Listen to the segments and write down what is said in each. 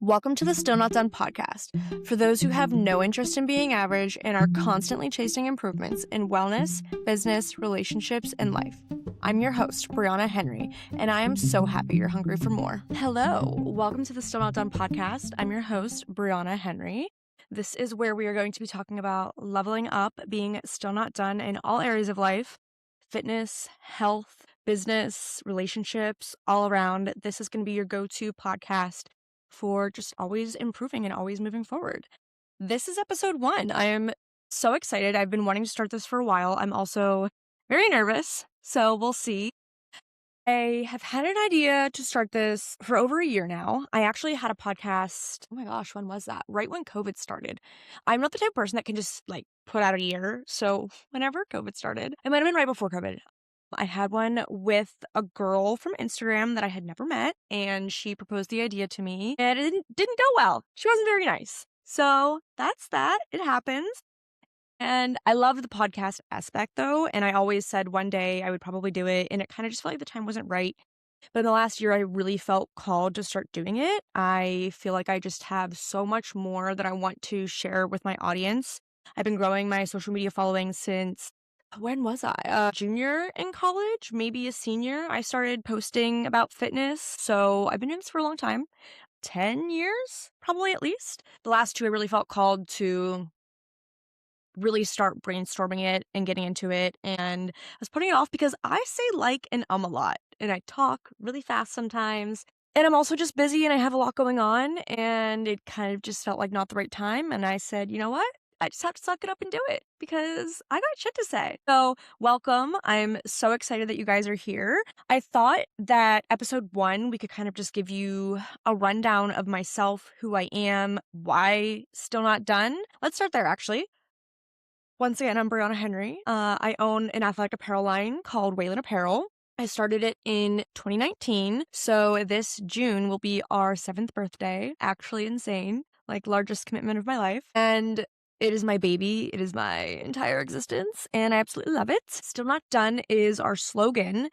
Welcome to the Still Not Done podcast. For those who have no interest in being average and are constantly chasing improvements in wellness, business, relationships, and life. I'm your host, Brianna Henry, and I am so happy you're hungry for more. Hello, welcome to the Still Not Done podcast. I'm your host, Brianna Henry. This is where we are going to be talking about leveling up, being still not done in all areas of life, fitness, health, business, relationships, all around. This is going to be your go-to podcast for just always improving and always moving forward. This is episode 1. I am so excited. I've been wanting to start this for a while. I'm also very nervous, so we'll see. I have had an idea to start this for over a year now. I actually had a podcast. Oh my gosh, when was that? Right when COVID started. I'm not the type of person that can just put out a year. So whenever COVID started, it might have been right before COVID. I had one with a girl from Instagram that I had never met, and she proposed the idea to me, and it didn't go well. She wasn't very nice. So that's that. It happens. And I love the podcast aspect though, and I always said one day I would probably do it, and it kind of just felt like the time wasn't right. But in the last year, I really felt called to start doing it. I feel like I just have so much more that I want to share with my audience. I've been growing my social media following since, when was I? Junior in college, maybe a senior. I started posting about fitness. So I've been doing this for a long time, 10 years, probably at least. The last 2, I really felt called to really start brainstorming it and getting into it. And I was putting it off because I say and a lot, and I talk really fast sometimes. And I'm also just busy and I have a lot going on, and it kind of just felt like not the right time. And I said, you know what? I just have to suck it up and do it because I got shit to say. So welcome. I'm so excited that you guys are here. I thought that episode 1, we could kind of just give you a rundown of myself, who I am, why still not done. Let's start there actually. Once again, I'm Brianna Henry. I own an athletic apparel line called Wayland Apparel. I started it in 2019, so this June will be our 7th birthday. Actually insane, largest commitment of my life. And it is my baby. It is my entire existence, and I absolutely love it. Still Not Done is our slogan.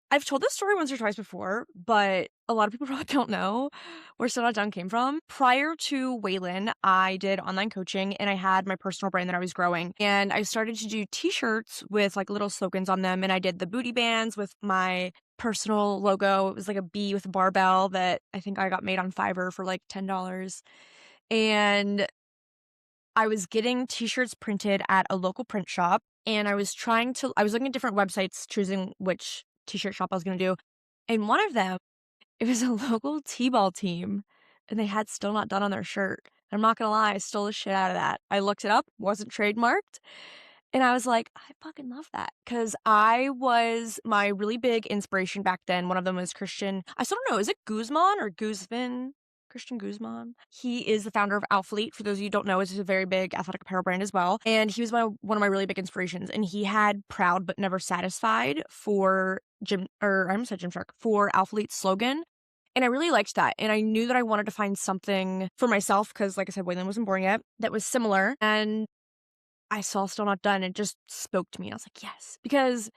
I've told this story once or twice before, but a lot of people probably don't know where Still Not Done came from. Prior to Wayland, I did online coaching, and I had my personal brand that I was growing. And I started to do t-shirts with little slogans on them, and I did the booty bands with my personal logo. It was like a bee with a barbell that I think I got made on Fiverr for $10. And I was getting t-shirts printed at a local print shop, and I was looking at different websites, choosing which t-shirt shop I was going to do. And one of them, it was a local t-ball team, and they had Still Not Done on their shirt. I'm not going to lie, I stole the shit out of that. I looked it up, wasn't trademarked. And I was like, I fucking love that. Because my really big inspiration back then, one of them was Christian. I still don't know, is it Guzman or Guzman? Christian Guzman. He is the founder of Alphalete. For those of you who don't know, it's a very big athletic apparel brand as well. And he was one of my really big inspirations. And he had Proud But Never Satisfied for Alphalete's slogan. And I really liked that. And I knew that I wanted to find something for myself because, like I said, Wayland wasn't born yet, that was similar. And I saw Still Not Done. It just spoke to me. And I was like, yes. Because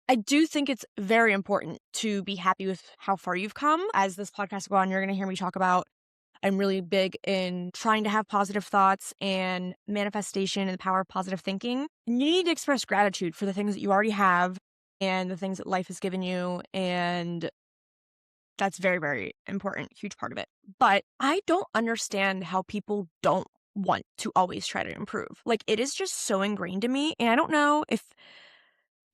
I do think it's very important to be happy with how far you've come. As this podcast goes on, you're going to hear me talk about, I'm really big in trying to have positive thoughts and manifestation and the power of positive thinking. You need to express gratitude for the things that you already have and the things that life has given you. And that's very, very important, huge part of it. But I don't understand how people don't want to always try to improve. It is just so ingrained in me. And I don't know if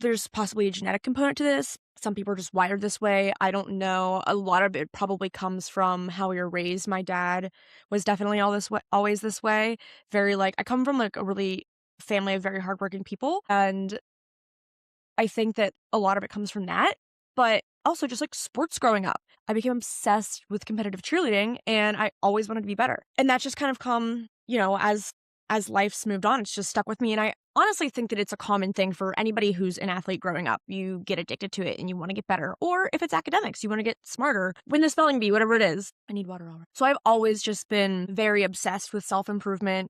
there's possibly a genetic component to this. Some people are just wired this way. I don't know. A lot of it probably comes from how we were raised. My dad was definitely always this way. Very I come from a really family of very hardworking people. And I think that a lot of it comes from that. But also just sports growing up. I became obsessed with competitive cheerleading, and I always wanted to be better. And that's just kind of come, as life's moved on, it's just stuck with me. And I honestly think that it's a common thing for anybody who's an athlete growing up. You get addicted to it and you want to get better. Or if it's academics, you want to get smarter, win the spelling bee, whatever it is. I need water already. So I've always just been very obsessed with self-improvement.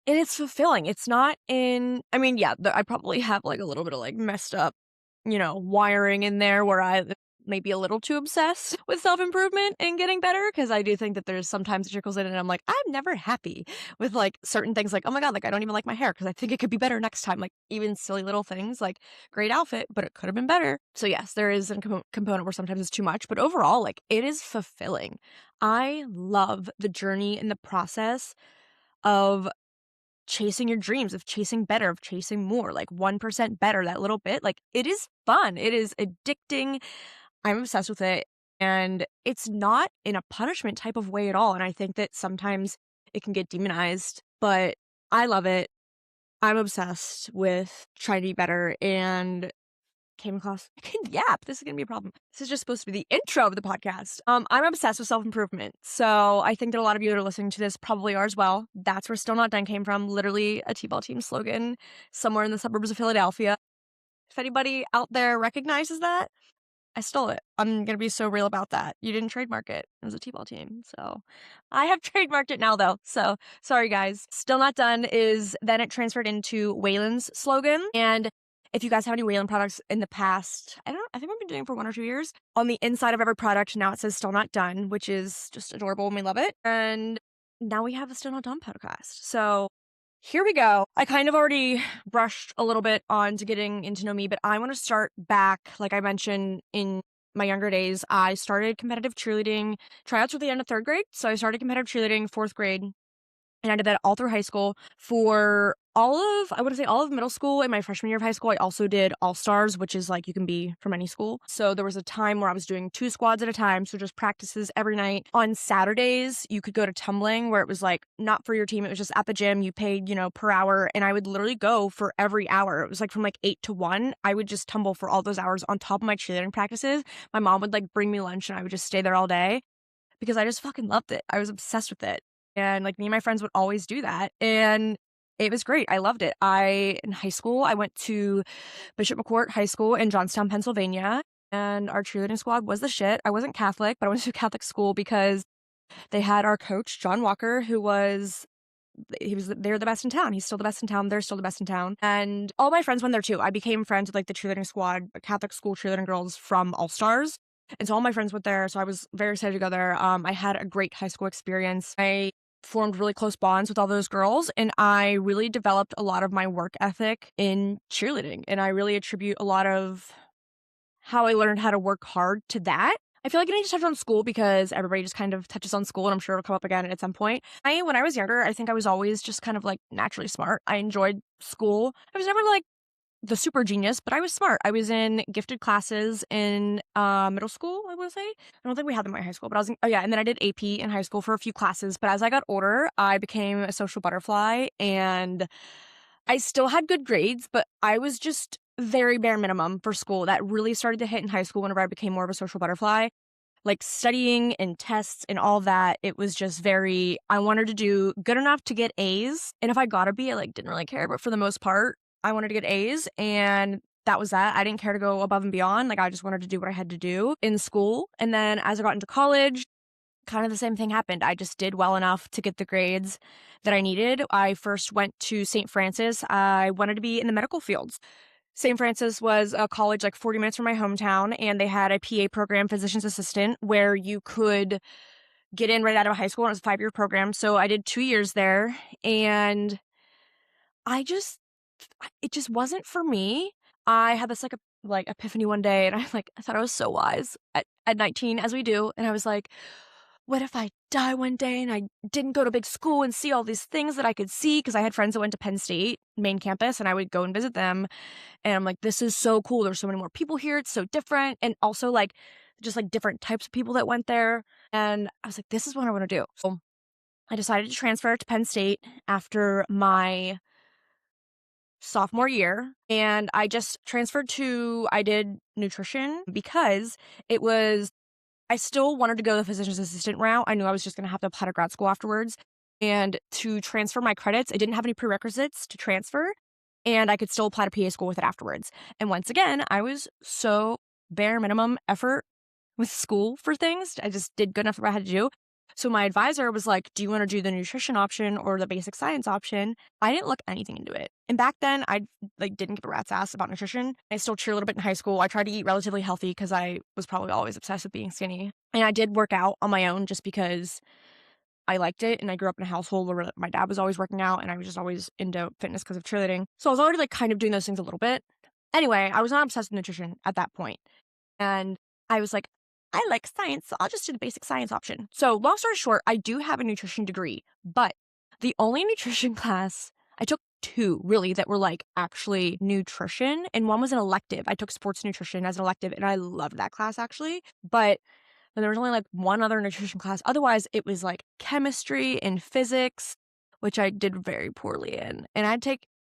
And it's fulfilling. It's not I probably have a little bit of messed up, wiring in there where maybe a little too obsessed with self-improvement and getting better, because I do think that there's sometimes it trickles in and I'm like, I'm never happy with like certain things, like, oh my God, like I don't even like my hair because I think it could be better next time. Like even silly little things like great outfit, but it could have been better. So yes, there is a component where sometimes it's too much, but overall, like it is fulfilling. I love the journey and the process of chasing your dreams, of chasing better, of chasing more, like 1% better, that little bit. Like it is fun. It is addicting. I'm obsessed with it. And it's not in a punishment type of way at all. And I think that sometimes it can get demonized, but I love it. I'm obsessed with trying to be better and came across I can yap. This is gonna be a problem. This is just supposed to be the intro of the podcast. I'm obsessed with self-improvement. So I think that a lot of you that are listening to this probably are as well. That's where Still Not Done came from. Literally a T-ball team slogan somewhere in the suburbs of Philadelphia. If anybody out there recognizes that, I stole it. I'm gonna be so real about that. You didn't trademark it. It was a T-ball team. So I have trademarked it now though. So sorry guys. Still Not Done is then it transferred into Waylon's slogan. And if you guys have any Waylon products in the past, I think we've been doing it for 1 or 2 years. On the inside of every product now it says Still Not Done, which is just adorable and we love it. And now we have the Still Not Done podcast. So here we go. I kind of already brushed a little bit on to getting into know me, but I want to start back. Like I mentioned in my younger days, I started competitive cheerleading. Tryouts were the end of 3rd grade. So I started competitive cheerleading 4th grade. And I did that all through high school. For I want to say all of middle school and my freshman year of high school, I also did All-Stars, which is like you can be from any school. So there was a time where I was doing 2 squads at a time. So just practices every night. On Saturdays, you could go to tumbling where it was like not for your team. It was just at the gym. You paid, per hour. And I would literally go for every hour. It was like from like 8 to 1. I would just tumble for all those hours on top of my cheerleading practices. My mom would like bring me lunch and I would just stay there all day because I just fucking loved it. I was obsessed with it. And like me and my friends would always do that. And it was great. I loved it. In high school, I went to Bishop McCourt High School in Johnstown, Pennsylvania. And our cheerleading squad was the shit. I wasn't Catholic, but I went to a Catholic school because they had our coach, John Walker, they're the best in town. He's still the best in town. They're still the best in town. And all my friends went there too. I became friends with like the cheerleading squad, Catholic school cheerleading girls from All-Stars. And so all my friends went there. So I was very excited to go there. I had a great high school experience. I formed really close bonds with all those girls, and I really developed a lot of my work ethic in cheerleading. And I really attribute a lot of how I learned how to work hard to that. I feel like I need to touch on school because everybody just kind of touches on school, and I'm sure it'll come up again at some point. When I was younger, I think I was always just kind of like naturally smart. I enjoyed school. I was never like the super genius, but I was smart. I was in gifted classes in middle school, I want to say. I don't think we had them in my high school, but and then I did AP in high school for a few classes. But as I got older, I became a social butterfly, and I still had good grades, but I was just very bare minimum for school. That really started to hit in high school whenever I became more of a social butterfly. Like studying and tests and all that, it was just I wanted to do good enough to get A's. And if I got a B, I like didn't really care, but for the most part, I wanted to get A's, and that was that. I didn't care to go above and beyond. Like I just wanted to do what I had to do in school. And then as I got into college, kind of the same thing happened. I just did well enough to get the grades that I needed. I first went to St. Francis. I wanted to be in the medical fields. St. Francis was a college like 40 minutes from my hometown, and they had a PA program, physician's assistant, where you could get in right out of high school. And it was a 5-year program. So I did 2 years there, and it just wasn't for me. I had this like epiphany one day, and I thought I was so wise at 19, as we do. And I was like, what if I die one day and I didn't go to big school and see all these things that I could see? Because I had friends that went to Penn State main campus, and I would go and visit them. And I'm like, this is so cool. There's so many more people here. It's so different. And also like just like different types of people that went there. And I was like, this is what I want to do. So I decided to transfer to Penn State after my sophomore year, and I just I did nutrition because I still wanted to go the physician's assistant route. I knew I was just going to have to apply to grad school afterwards, and to transfer my credits, I didn't have any prerequisites to transfer, and I could still apply to PA school with it afterwards. And once again, I was so bare minimum effort with school for things. I just did good enough for what I had to do. So my advisor was like, do you want to do the nutrition option or the basic science option? I didn't look anything into it. And back then I didn't give a rat's ass about nutrition. I still cheer a little bit in high school. I tried to eat relatively healthy because I was probably always obsessed with being skinny. And I did work out on my own just because I liked it. And I grew up in a household where my dad was always working out and I was just always into fitness because of cheerleading. So I was already kind of doing those things a little bit. Anyway, I was not obsessed with nutrition at that point. And I was like, I like science, so I'll just do the basic science option. So long story short, I do have a nutrition degree, but the only nutrition class, I took 2 really that were actually nutrition, and one was an elective. I took sports nutrition as an elective, and I loved that class actually, but then there was only one other nutrition class. Otherwise, it was chemistry and physics, which I did very poorly in. And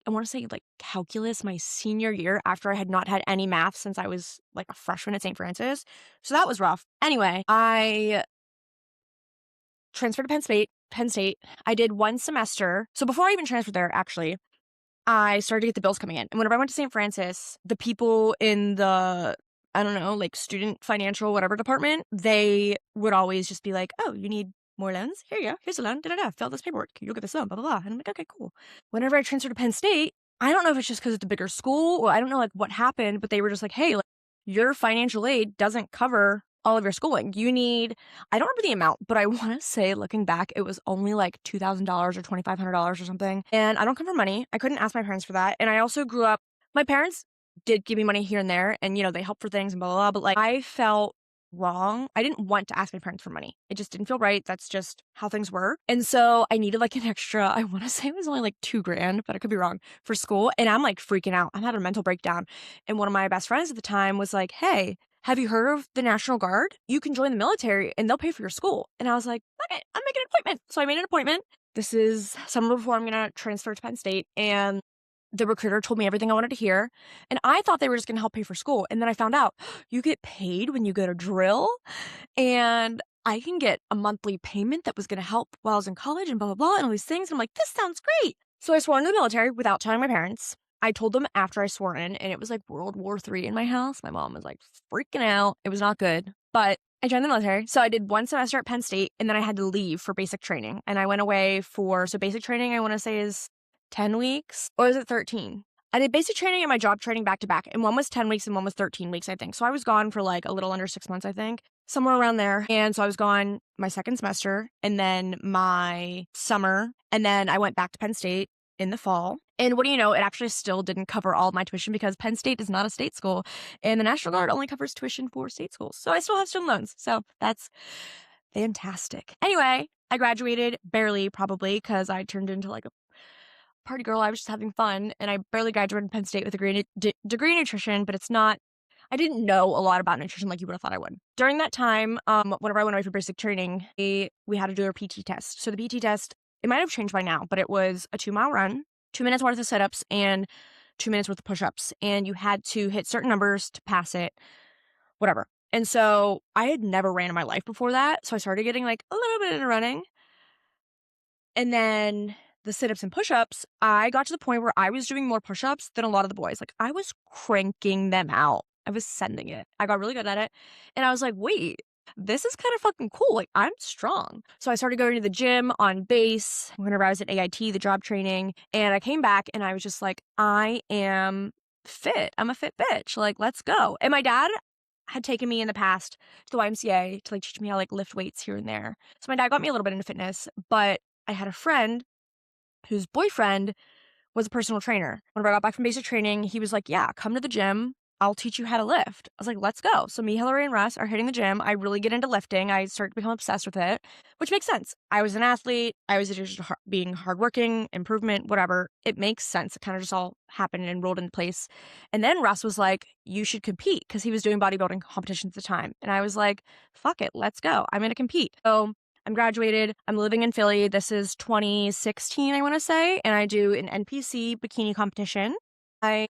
I want to say calculus my senior year after I had not had any math since I was a freshman at St. Francis. So that was rough. Anyway, I transferred to Penn State. I did 1 semester. So before I even transferred there, actually, I started to get the bills coming in. And whenever I went to St. Francis, the people in the, I don't know, student financial whatever department, they would always just be like, oh, you need more loans? Here you go. Here's a loan. Da-da-da. Fill out this paperwork. You'll get this loan, blah, blah, blah. And I'm like, okay, cool. Whenever I transferred to Penn State, I don't know if it's just because it's a bigger school or I don't know what happened, but they were just like, hey, your financial aid doesn't cover all of your schooling. You need, I don't remember the amount, but I want to say looking back, it was only $2,000 or $2,500 or something. And I don't come from money. I couldn't ask my parents for that. And I also grew up, my parents did give me money here and there and, they helped for things and blah, blah, blah. But I felt wrong. I didn't want to ask my parents for money. It just didn't feel right. That's just how things were. And so I needed an extra, I want to say it was only $2,000, but I could be wrong, for school. And I'm freaking out. I'm having a mental breakdown. And one of my best friends at the time was like, hey, have you heard of the National Guard? You can join the military and they'll pay for your school. And I was like, okay, I'm making an appointment. So I made an appointment. This is summer before I'm going to transfer to Penn State. And the recruiter told me everything I wanted to hear. And I thought they were just going to help pay for school. And then I found out you get paid when you go to drill. And I can get a monthly payment that was going to help while I was in college and blah, blah, blah, and all these things. And I'm like, this sounds great. So I swore into the military without telling my parents. I told them after I swore in, and it was World War III in my house. My mom was freaking out. It was not good. But I joined the military. So I did 1 semester at Penn State, and then I had to leave for basic training. And I went away so basic training, I want to say is 10 weeks, or is it 13? I did basic training and my job training back to back, and one was 10 weeks and one was 13 weeks, I think. So I was gone for a little under 6 months, I think, somewhere around there. And so I was gone my second semester and then my summer, and then I went back to Penn State in the fall. And what do you know, it actually still didn't cover all of my tuition because Penn State is not a state school and the National Guard only covers tuition for state schools. So I still have student loans. So that's fantastic. Anyway, I graduated barely, probably because I turned into a party girl. I was just having fun, and I barely graduated Penn State with a degree in nutrition, but it's not, I didn't know a lot about nutrition like you would have thought I would. During that time, whenever I went away for basic training, we had to do a PT test. So the PT test, it might have changed by now, but it was a 2-mile run, 2 minutes worth of sit-ups, and 2 minutes worth of push-ups. And you had to hit certain numbers to pass it, whatever. And so I had never ran in my life before that. So I started getting a little bit into running. And then the sit-ups and push-ups, I got to the point where I was doing more push-ups than a lot of the boys. I was cranking them out. I was sending it. I got really good at it. And I was like, wait, this is kind of fucking cool. I'm strong. So I started going to the gym on base whenever I was at AIT, the job training. And I came back and I was just like, I am fit. I'm a fit bitch. Let's go. And my dad had taken me in the past to the YMCA to teach me how lift weights here and there. So my dad got me a little bit into fitness, but I had a friend whose boyfriend was a personal trainer. Whenever I got back from basic training, he was like, yeah, come to the gym. I'll teach you how to lift. I was like, let's go. So me, Hillary, and Russ are hitting the gym. I really get into lifting. I start to become obsessed with it, which makes sense. I was an athlete. I was just being hardworking, improvement, whatever. It makes sense. It kind of just all happened and rolled into place. And then Russ was like, you should compete, because he was doing bodybuilding competitions at the time. And I was like, fuck it, let's go. I'm going to compete. So I'm graduated. I'm living in Philly. This is 2016, I want to say. And I do an NPC bikini competition. I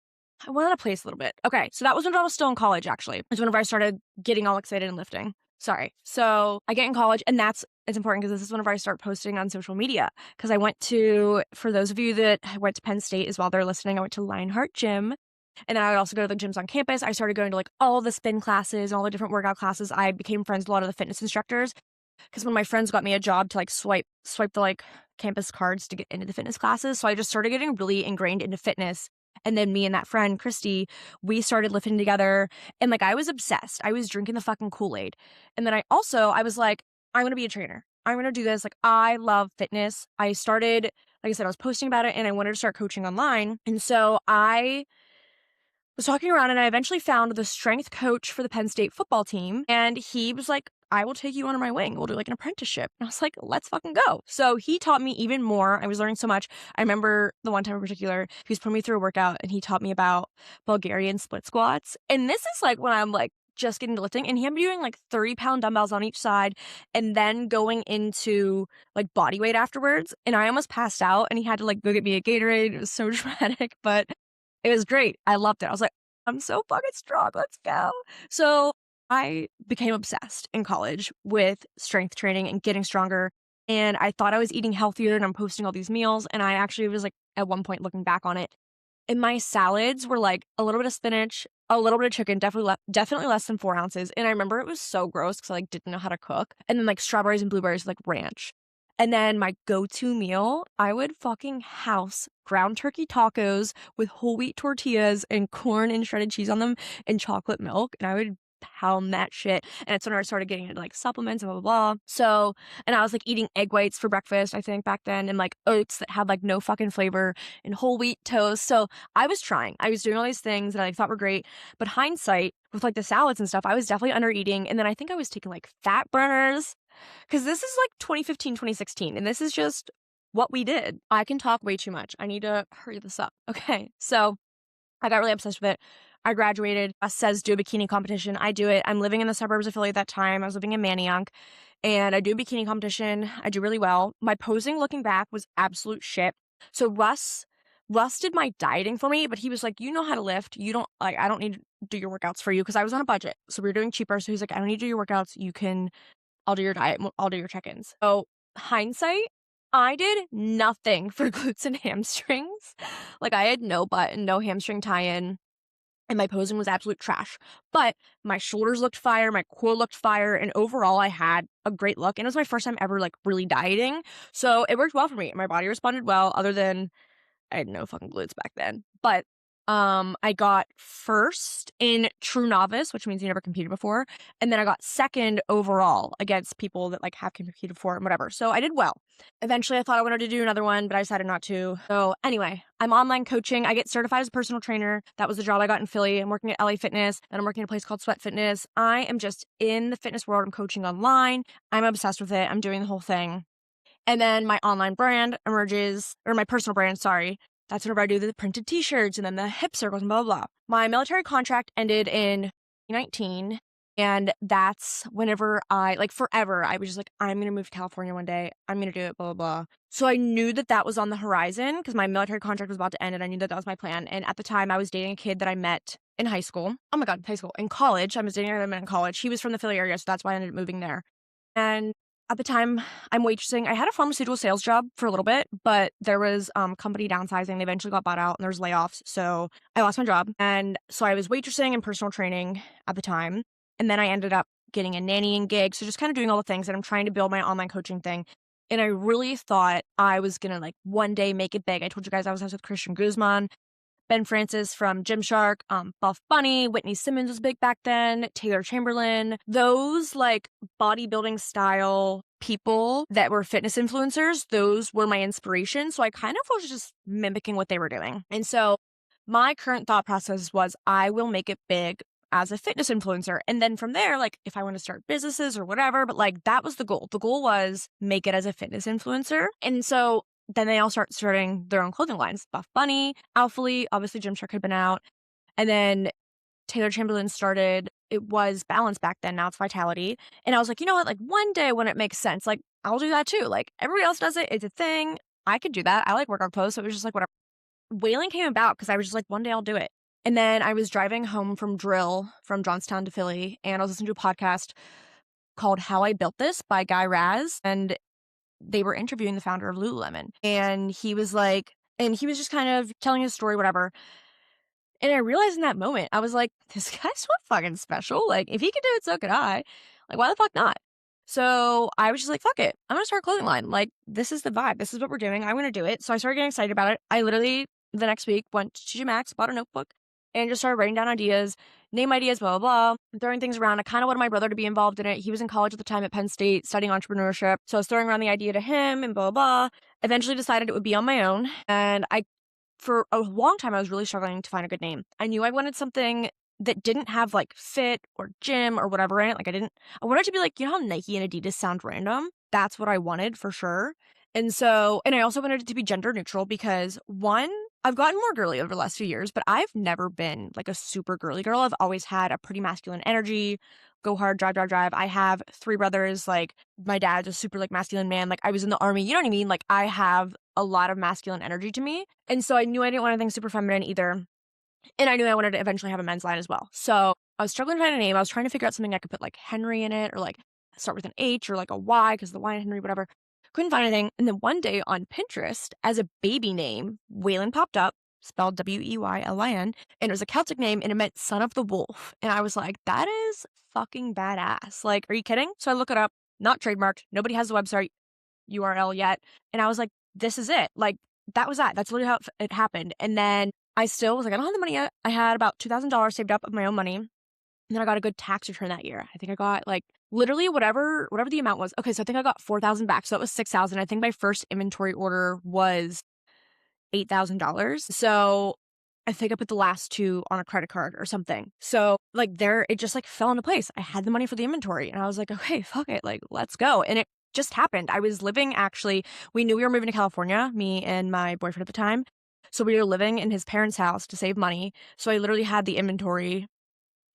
went out of place a little bit. Okay, so that was when I was still in college, actually. It's whenever I started getting all excited and lifting. Sorry. So I get in college, and it's important because this is whenever I start posting on social media. Because I went to, for those of you that went to Penn State as well, they're listening, I went to Lionheart Gym. And then I would also go to the gyms on campus. I started going to all the spin classes and all the different workout classes. I became friends with a lot of the fitness instructors. because when my friends got me a job to like swipe the like campus cards to get into the fitness classes. So I just started getting really ingrained into fitness. And then me and that friend, Christy, we started lifting together. And like I was obsessed. I was drinking the fucking Kool-Aid. And then I was like, I'm gonna be a trainer. I'm gonna do this. Like I love fitness. I started, like I said, I was posting about it and I wanted to start coaching online. And so I was talking around and I eventually found the strength coach for the Penn State football team. And he was like, I will take you under my wing. We'll do like an apprenticeship. And I was like, let's fucking go. So he taught me even more. I was learning so much. I remember the one time in particular, he was putting me through a workout and he taught me about Bulgarian split squats. And this is like when I'm like just getting to lifting, and he had me doing like 30-pound dumbbells on each side and then going into like body weight afterwards. And I almost passed out and he had to like go get me a Gatorade. It was so dramatic, but it was great. I loved it. I was like, I'm so fucking strong. Let's go. So I became obsessed in college with strength training and getting stronger. And I thought I was eating healthier and I'm posting all these meals. And I actually was like, at one point looking back on it, and my salads were like a little bit of spinach, a little bit of chicken, definitely less than 4 ounces. And I remember it was so gross because I like didn't know how to cook. And then like strawberries and blueberries with like ranch. And then my go-to meal, I would fucking house ground turkey tacos with whole wheat tortillas and corn and shredded cheese on them and chocolate milk. And I would pound that shit. And it's when I started getting into like supplements and blah, blah, blah. So, and I was like eating egg whites for breakfast, I think back then, and like oats that had like no fucking flavor and whole wheat toast. So I was trying. I was doing all these things that I thought were great. But hindsight, with like the salads and stuff, I was definitely under eating. And then I think I was taking like fat burners. Because this is like 2015, 2016, and this is just what we did. I can talk way too much. I need to hurry this up. Okay, so I got really obsessed with it. I graduated. Says do a bikini competition. I do it. I'm living in the suburbs of Philly at that time. I was living in Manayunk, and I do a bikini competition. I do really well. My posing, looking back, was absolute shit. So Russ did my dieting for me, but he was like, you know how to lift. You don't like. I don't need to do your workouts for you because I was on a budget. So we were doing cheaper. So he's like, I don't need to do your workouts. I'll do your diet. I'll do your check-ins. So hindsight, I did nothing for glutes and hamstrings. Like I had no butt and no hamstring tie-in, and my posing was absolute trash. But my shoulders looked fire, my core looked fire, and overall I had a great look. And it was my first time ever like really dieting. So it worked well for me. My body responded well, other than I had no fucking glutes back then. But I got first in true novice, which means you never competed before. And then I got second overall against people that like have competed before and whatever. So I did well. Eventually I thought I wanted to do another one, but I decided not to. So anyway, I'm online coaching. I get certified as a personal trainer. That was the job I got in Philly. I'm working at LA Fitness and I'm working at a place called Sweat Fitness. I am just in the fitness world. I'm coaching online. I'm obsessed with it. I'm doing the whole thing. And then my online brand emerges, or my personal brand, sorry. That's whenever I do the printed t-shirts and then the hip circles and blah, blah, blah. My military contract ended in 2019. And that's whenever like forever, I was just like, I'm going to move to California one day. I'm going to do it, blah, blah, blah. So I knew that was on the horizon because my military contract was about to end and I knew that was my plan. And at the time I was dating a kid that I met in high school. Oh my God, high school. In college. I was dating a guy that I met in college. He was from the Philly area, so that's why I ended up moving there. And at the time, I'm waitressing. I had a pharmaceutical sales job for a little bit, but there was company downsizing. They eventually got bought out and there was layoffs. So I lost my job. And so I was waitressing and personal training at the time. And then I ended up getting a nannying gig. So just kind of doing all the things that I'm trying to build my online coaching thing. And I really thought I was going to like one day make it big. I told you guys I was with Christian Guzman, Ben Francis from Gymshark, Buff Bunny, Whitney Simmons was big back then, Taylor Chamberlain, those like bodybuilding style people that were fitness influencers, those were my inspiration. So I kind of was just mimicking what they were doing. And so my current thought process was I will make it big as a fitness influencer. And then from there, like if I want to start businesses or whatever, but like that was the goal. The goal was make it as a fitness influencer. And so then they all starting their own clothing lines. Buff Bunny, Alphalete, obviously Gymshark had been out. And then Taylor Chamberlain started, it was Balance back then, now it's Vitality. And I was like, you know what, like one day when it makes sense, like I'll do that too. Like everybody else does it, it's a thing. I could do that. I like workout clothes, so it was just like whatever. Whaling came about because I was just like, one day I'll do it. And then I was driving home from drill from Johnstown to Philly, and I was listening to a podcast called How I Built This by Guy Raz. And they were interviewing the founder of Lululemon. And he was just kind of telling his story, whatever. And I realized in that moment, I was like, this guy's so fucking special. Like, if he could do it, so could I. Like, why the fuck not? So I was just like, fuck it. I'm going to start a clothing line. Like, this is the vibe. This is what we're doing. I'm going to do it. So I started getting excited about it. I literally, the next week, went to TJ Maxx, bought a notebook, and just started writing down ideas, name ideas, blah, blah, blah, throwing things around. I kind of wanted my brother to be involved in it. He was in college at the time at Penn State studying entrepreneurship. So I was throwing around the idea to him and blah, blah, blah. Eventually decided it would be on my own. And for a long time, I was really struggling to find a good name. I knew I wanted something that didn't have like fit or gym or whatever in it. Like I wanted to be like, you know how Nike and Adidas sound random? That's what I wanted for sure. And I also wanted it to be gender neutral because one, I've gotten more girly over the last few years, but I've never been like a super girly girl. I've always had a pretty masculine energy, go hard, drive, drive, drive. I have 3 brothers. Like my dad's a super like masculine man. Like I was in the army, you know what I mean? Like I have a lot of masculine energy to me. And so I knew I didn't want anything super feminine either. And I knew I wanted to eventually have a men's line as well. So I was struggling to find a name. I was trying to figure out something I could put like Henry in it or like start with an H or like a Y because the Y in Henry, whatever. Couldn't find anything. And then one day on Pinterest, as a baby name, Waylon popped up, spelled Weylyn. And it was a Celtic name and it meant son of the wolf. And I was like, that is fucking badass. Like, are you kidding? So I look it up, not trademarked. Nobody has the website URL yet. And I was like, this is it. Like, that was that. That's literally how it happened. And then I still was like, I don't have the money yet. I had about $2,000 saved up of my own money. And then I got a good tax return that year. I think I got like literally whatever the amount was. Okay, so I think I got 4,000 back. So it was 6,000. I think my first inventory order was $8,000. So I think I put the last 2 on a credit card or something. So like it just like fell into place. I had the money for the inventory and I was like, okay, fuck it. Like, let's go. And it just happened. I was living we knew we were moving to California, me and my boyfriend at the time. So we were living in his parents' house to save money. So I literally had the inventory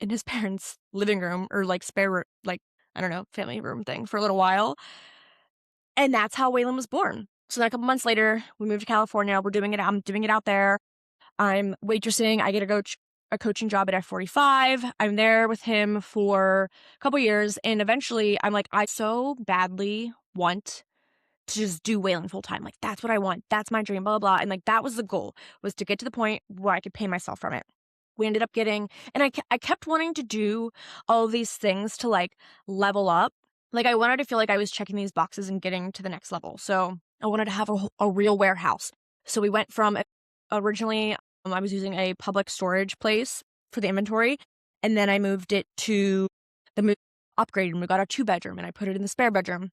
in his parents' living room or like spare, like, I don't know, family room thing for a little while. And that's how Waylon was born. So then a couple months later, we moved to California. I'm doing it out there. I'm waitressing. I get a coaching job at F45. I'm there with him for a couple years. And eventually I'm like, I so badly want to just do Waylon full time. Like, that's what I want. That's my dream, blah, blah, blah. And like, that was the goal, was to get to the point where I could pay myself from it. We ended up getting, and I kept wanting to do all of these things to like level up. Like I wanted to feel like I was checking these boxes and getting to the next level. So I wanted to have a real warehouse. So we went from originally, I was using a public storage place for the inventory. And then I moved it to upgraded and we got a 2-bedroom and I put it in the spare bedroom.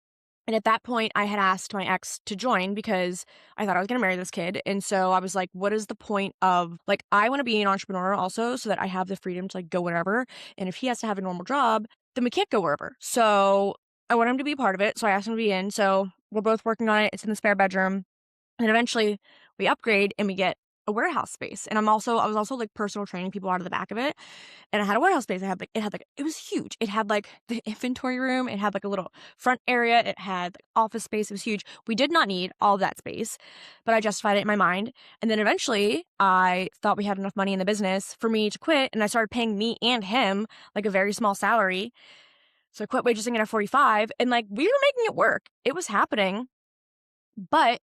And at that point, I had asked my ex to join because I thought I was going to marry this kid. And so I was like, what is the point of, like, I want to be an entrepreneur also so that I have the freedom to, like, go wherever. And if he has to have a normal job, then we can't go wherever. So I want him to be part of it. So I asked him to be in. So we're both working on it. It's in the spare bedroom. And eventually we upgrade and we get a warehouse space. And I was also like personal training people out of the back of it. And I had a warehouse space. It was huge. It had like the inventory room. It had like a little front area. It had like office space. It was huge. We did not need all of that space, but I justified it in my mind. And then eventually I thought we had enough money in the business for me to quit. And I started paying me and him like a very small salary. So I quit waitressing at F45 and like we were making it work. It was happening. But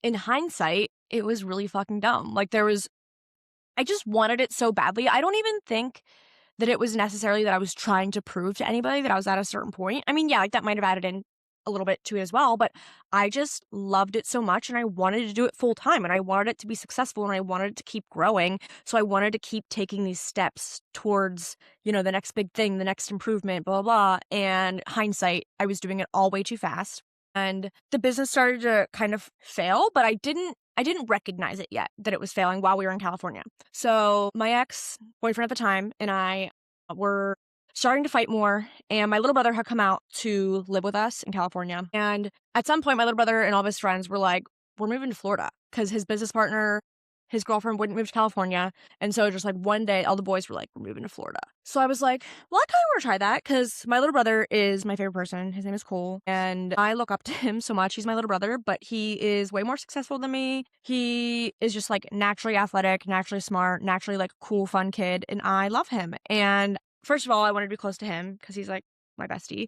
in hindsight, it was really fucking dumb. Like I just wanted it so badly. I don't even think that it was necessarily that I was trying to prove to anybody that I was at a certain point. I mean, yeah, like that might have added in a little bit to it as well, but I just loved it so much and I wanted to do it full time and I wanted it to be successful and I wanted it to keep growing. So I wanted to keep taking these steps towards, the next big thing, the next improvement, blah, blah, blah. And hindsight, I was doing it all way too fast. And the business started to kind of fail, but I didn't recognize it yet that it was failing while we were in California. So my ex-boyfriend at the time and I were starting to fight more, and my little brother had come out to live with us in California. And at some point, my little brother and all of his friends were like, we're moving to Florida because his business partner, his girlfriend wouldn't move to California. And so just like one day, all the boys were like, we're moving to Florida. So I was like, well, I kind of want to try that because my little brother is my favorite person. His name is Cole. And I look up to him so much. He's my little brother, but he is way more successful than me. He is just like naturally athletic, naturally smart, naturally like cool, fun kid. And I love him. And first of all, I wanted to be close to him because he's like my bestie.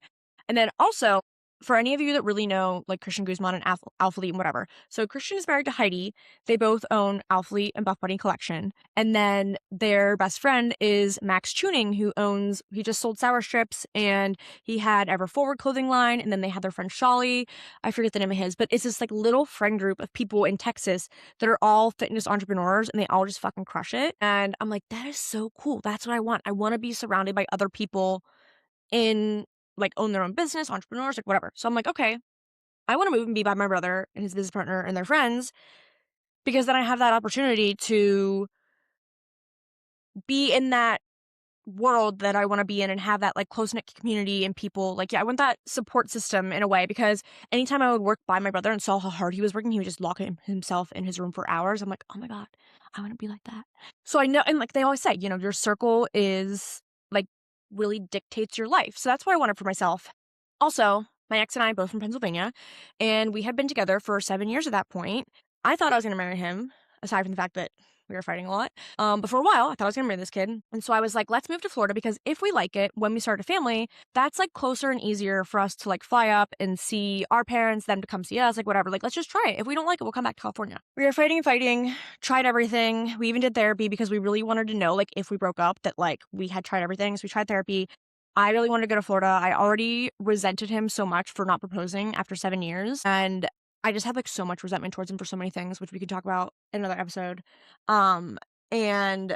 And then also, for any of you that really know, like, Christian Guzman and Alphalete and whatever. So Christian is married to Heidi. They both own Alphalete and Buff Bunny Collection. And then their best friend is Max Tuning, he just sold Sour Strips, and he had Ever Forward clothing line. And then they had their friend Sholly. I forget the name of his, but it's this like little friend group of people in Texas that are all fitness entrepreneurs, and they all just fucking crush it. And I'm like, that is so cool. That's what I want. I want to be surrounded by other people in like own their own business, entrepreneurs, like whatever. So I'm like, okay, I want to move and be by my brother and his business partner and their friends, because then I have that opportunity to be in that world that I want to be in and have that like close knit community and people. Like, yeah, I want that support system in a way, because anytime I would work by my brother and saw how hard he was working, he would just lock himself in his room for hours. I'm like, oh my God, I want to be like that. So I know, and like they always say, your circle is like really dictates your life. So that's what I wanted for myself. Also, my ex and I are both from Pennsylvania, and we had been together for 7 years at that point. I thought I was going to marry him, aside from the fact that we were fighting a lot. But for a while, I thought I was going to marry this kid. And so I was like, let's move to Florida, because if we like it, when we start a family, that's like closer and easier for us to like fly up and see our parents, them to come see us, like whatever. Like, let's just try it. If we don't like it, we'll come back to California. We were fighting and fighting, tried everything. We even did therapy because we really wanted to know, like, if we broke up, that like we had tried everything. So we tried therapy. I really wanted to go to Florida. I already resented him so much for not proposing after 7 years. And I just had like so much resentment towards him for so many things, which we could talk about in another episode. And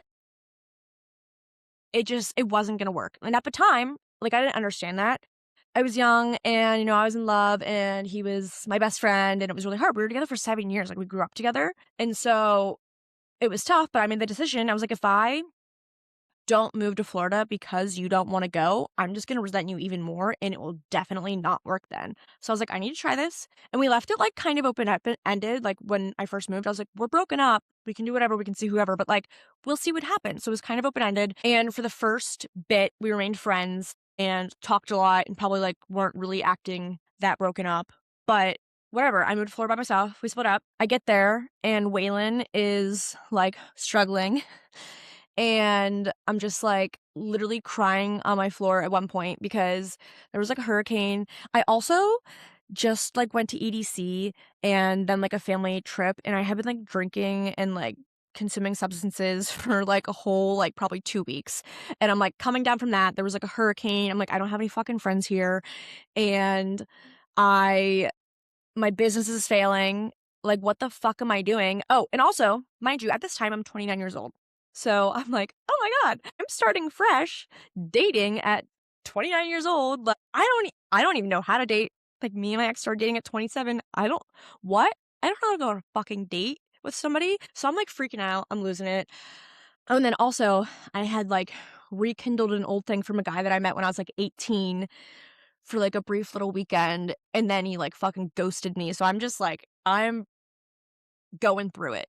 it wasn't gonna work. And at the time, like, I didn't understand that. I was young, and, I was in love, and he was my best friend, and it was really hard. We were together for 7 years, like, we grew up together, and so it was tough, but I made the decision. I was like, if I don't move to Florida because you don't wanna go, I'm just gonna resent you even more, and it will definitely not work then. So I was like, I need to try this, and we left it, like, kind of open-ended. Like, when I first moved, I was like, we're broken up, we can do whatever, we can see whoever, but, like, we'll see what happens. So it was kind of open-ended, and for the first bit, we remained friends and talked a lot and probably, like, weren't really acting that broken up, but whatever. I moved to Florida by myself, we split up. I get there, and Waylon is, like, struggling. And I'm just like literally crying on my floor at one point because there was like a hurricane. I also just like went to EDC and then like a family trip, and I had been like drinking and like consuming substances for like a whole like probably 2 weeks. And I'm like coming down from that. There was like a hurricane. I'm like, I don't have any fucking friends here. And I my business is failing. Like, what the fuck am I doing? Oh, and also, mind you, at this time, I'm 29 years old. So I'm like, oh my God, I'm starting fresh, dating at 29 years old. Like, I don't even know how to date. Like, me and my ex started dating at 27. What? I don't know how to go on a fucking date with somebody. So I'm like freaking out. I'm losing it. Oh, and then also, I had like rekindled an old thing from a guy that I met when I was like 18 for like a brief little weekend, and then he like fucking ghosted me. So I'm just like, I'm going through it.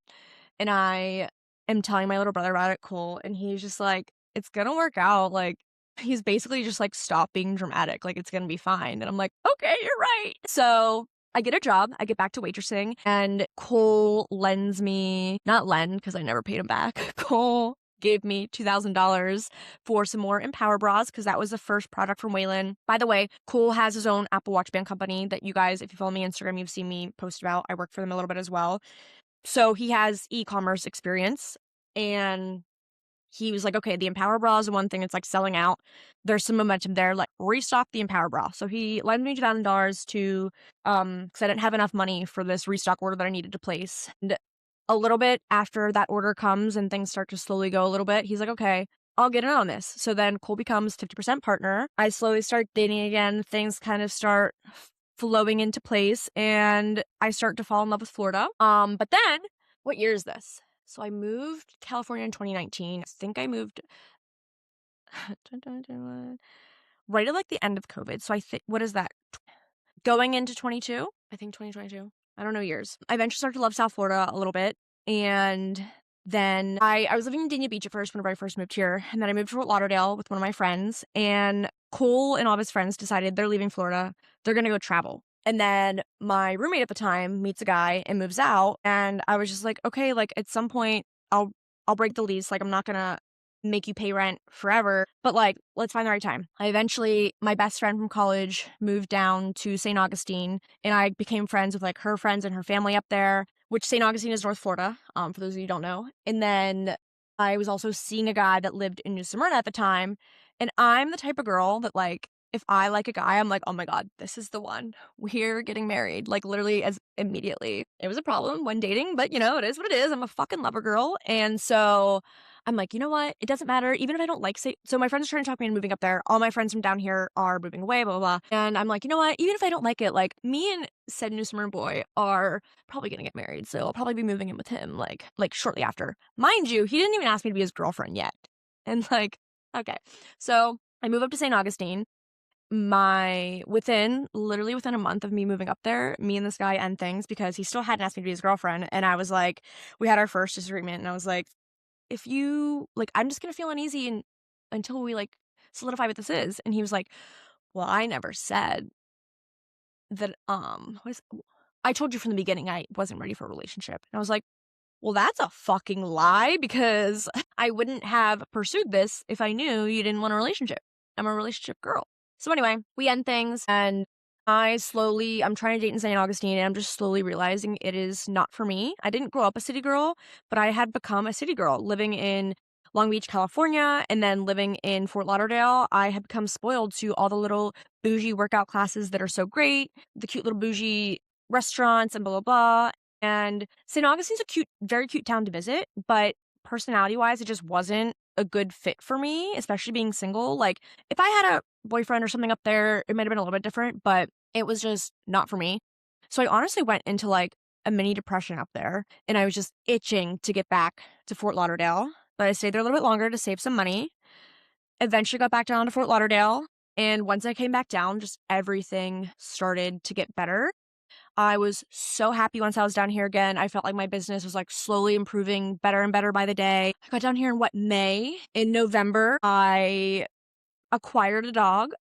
And I am telling my little brother about it, Cole, and he's just like, it's gonna work out. Like, he's basically just like, stop being dramatic. Like, it's gonna be fine. And I'm like, okay, you're right. So I get a job, I get back to waitressing, and Cole lends me, not lend, because I never paid him back. Cole gave me $2,000 for some more Empower bras, because that was the first product from Waylon. By the way, Cole has his own Apple Watch band company that you guys, if you follow me on Instagram, you've seen me post about. I work for them a little bit as well. So he has e-commerce experience, and he was like, okay, the Empower bra is the one thing that's like selling out. There's some momentum there. Like, restock the Empower bra. So he lent me $2,000 to, because I didn't have enough money for this restock order that I needed to place. And a little bit after that order comes and things start to slowly go a little bit, he's like, okay, I'll get in on this. So then Cole becomes 50% partner. I slowly start dating again. Things kind of start flowing into place, and I start to fall in love with Florida. But then, what year is this? So I moved to California in 2019. I think I moved right at like the end of COVID. So I think, what is that? Going into 22? I think 2022. I don't know years. I eventually started to love South Florida a little bit. And then I was living in Dania Beach at first whenever I first moved here. And then I moved to Fort Lauderdale with one of my friends. And Cole and all of his friends decided they're leaving Florida. They're going to go travel. And then my roommate at the time meets a guy and moves out. And I was just like, okay, like at some point I'll break the lease. Like, I'm not going to make you pay rent forever, but like, let's find the right time. My best friend from college moved down to St. Augustine, and I became friends with like her friends and her family up there, which St. Augustine is North Florida, for those of you who don't know. And then I was also seeing a guy that lived in New Smyrna at the time, and I'm the type of girl that like, if I like a guy, I'm like, oh my God, this is the one. We're getting married, like literally as immediately. It was a problem when dating, but it is what it is. I'm a fucking lover girl. And so I'm like, you know what? It doesn't matter. Even if I don't like say so my friends are trying to talk me into moving up there. All my friends from down here are moving away, blah, blah, blah. And I'm like, you know what? Even if I don't like it, like me and said New Smyrna boy are probably gonna get married. So I'll probably be moving in with him like shortly after. Mind you, he didn't even ask me to be his girlfriend yet. And like, okay. So I move up to St. Augustine. Literally within a month of me moving up there, me and this guy end things because he still hadn't asked me to be his girlfriend. And I was like, we had our first disagreement, and I was like, if you like, I'm just gonna feel uneasy until we like solidify what this is. And he was like, well, I never said that. I told you from the beginning I wasn't ready for a relationship. And I was like, well, that's a fucking lie, because I wouldn't have pursued this if I knew you didn't want a relationship. I'm a relationship girl. So anyway, we end things, and I'm trying to date in St. Augustine, and I'm just slowly realizing it is not for me. I didn't grow up a city girl, but I had become a city girl living in Long Beach, California, and then living in Fort Lauderdale. I had become spoiled to all the little bougie workout classes that are so great, the cute little bougie restaurants and blah, blah, blah. And St. Augustine's a very cute town to visit, but personality-wise, it just wasn't a good fit for me, especially being single. Like, if I had a boyfriend or something up there, it might have been a little bit different, but it was just not for me. So I honestly went into like a mini depression up there, and I was just itching to get back to Fort Lauderdale. But I stayed there a little bit longer to save some money. Eventually got back down to Fort Lauderdale, and once I came back down, just everything started to get better. I was so happy once I was down here again. I felt like my business was like slowly improving better and better by the day. I got down here in May? In November, I acquired a dog.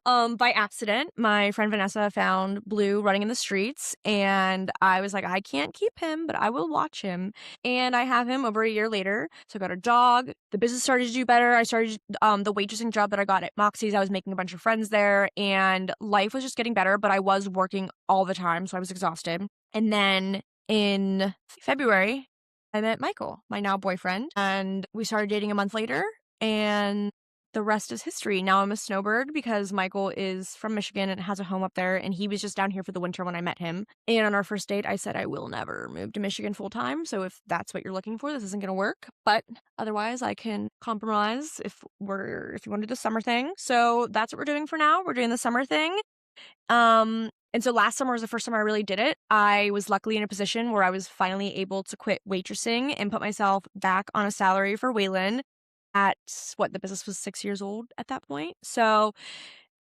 By accident. My friend Vanessa found Blue running in the streets, and I was like, I can't keep him, but I will watch him. And I have him over a year later. So I got a dog. The business started to do better. I started the waitressing job that I got at Moxie's. I was making a bunch of friends there, and life was just getting better, but I was working all the time, so I was exhausted. And then in February, I met Michael, my now boyfriend, and we started dating a month later, and the rest is history. Now I'm a snowbird because Michael is from Michigan and has a home up there, and he was just down here for the winter when I met him. And on our first date, I said I will never move to Michigan full time. So if that's what you're looking for, this isn't going to work. But otherwise, I can compromise if you want to do the summer thing. So that's what we're doing for now. We're doing the summer thing. And so last summer was the first time I really did it. I was luckily in a position where I was finally able to quit waitressing and put myself back on a salary for Waylon at the business was 6 years old at that point. So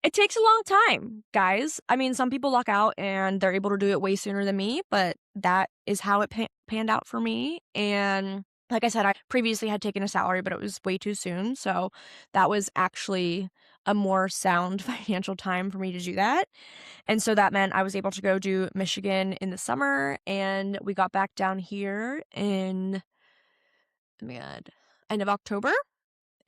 it takes a long time, guys. I mean, some people luck out and they're able to do it way sooner than me, but that is how it panned out for me. And like I said, I previously had taken a salary, but it was way too soon. So that was actually a more sound financial time for me to do that. And so that meant I was able to go to Michigan in the summer, and we got back down here in, oh my God, end of October.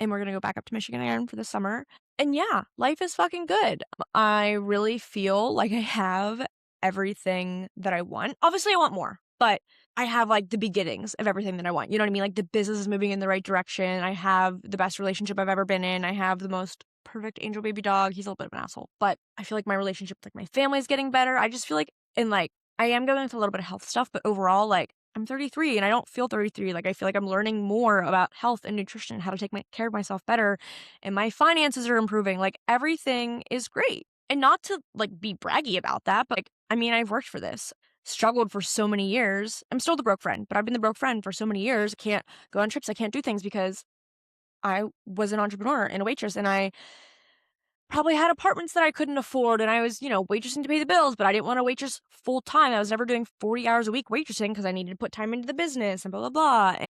And we're gonna go back up to Michigan again for the summer. And yeah, life is fucking good. I really feel like I have everything that I want. Obviously, I want more, but I have like the beginnings of everything that I want. You know what I mean? Like the business is moving in the right direction. I have the best relationship I've ever been in. I have the most perfect angel baby dog. He's a little bit of an asshole, but I feel like my relationship with like my family is getting better. I just feel like, and like I am going through a little bit of health stuff, but overall, like I'm 33 and I don't feel 33. Like I feel like I'm learning more about health and nutrition, how to take care of myself better, and my finances are improving. Like everything is great. And not to like be braggy about that, but like I mean, I've worked for this, struggled for so many years. I'm still the broke friend, but I've been the broke friend for so many years. I can't go on trips, I can't do things because I was an entrepreneur and a waitress, and I probably had apartments that I couldn't afford, and I was, waitressing to pay the bills, but I didn't want to waitress full time. I was never doing 40 hours a week waitressing because I needed to put time into the business and blah, blah, blah. And,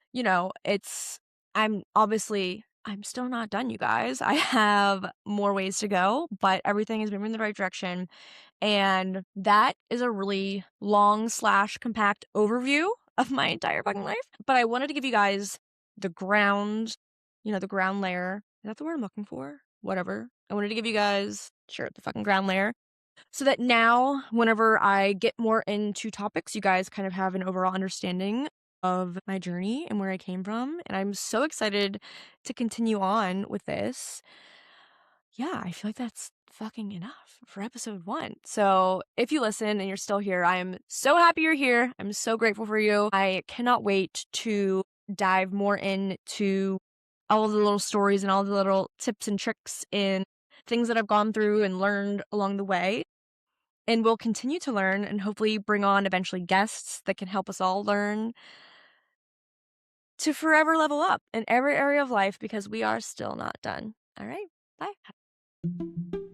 I'm still not done, you guys. I have more ways to go, but everything is moving in the right direction. And that is a really long/compact overview of my entire fucking life. But I wanted to give you guys the ground the ground layer. Is that the word I'm looking for? Whatever. I wanted to give you guys, sure, the fucking ground layer. So that now, whenever I get more into topics, you guys kind of have an overall understanding of my journey and where I came from. And I'm so excited to continue on with this. Yeah, I feel like that's fucking enough for episode 1. So if you listen and you're still here, I am so happy you're here. I'm so grateful for you. I cannot wait to dive more into all of the little stories and all the little tips and tricks and things that I've gone through and learned along the way. And we'll continue to learn and hopefully bring on eventually guests that can help us all learn to forever level up in every area of life because we are still not done. All right, bye.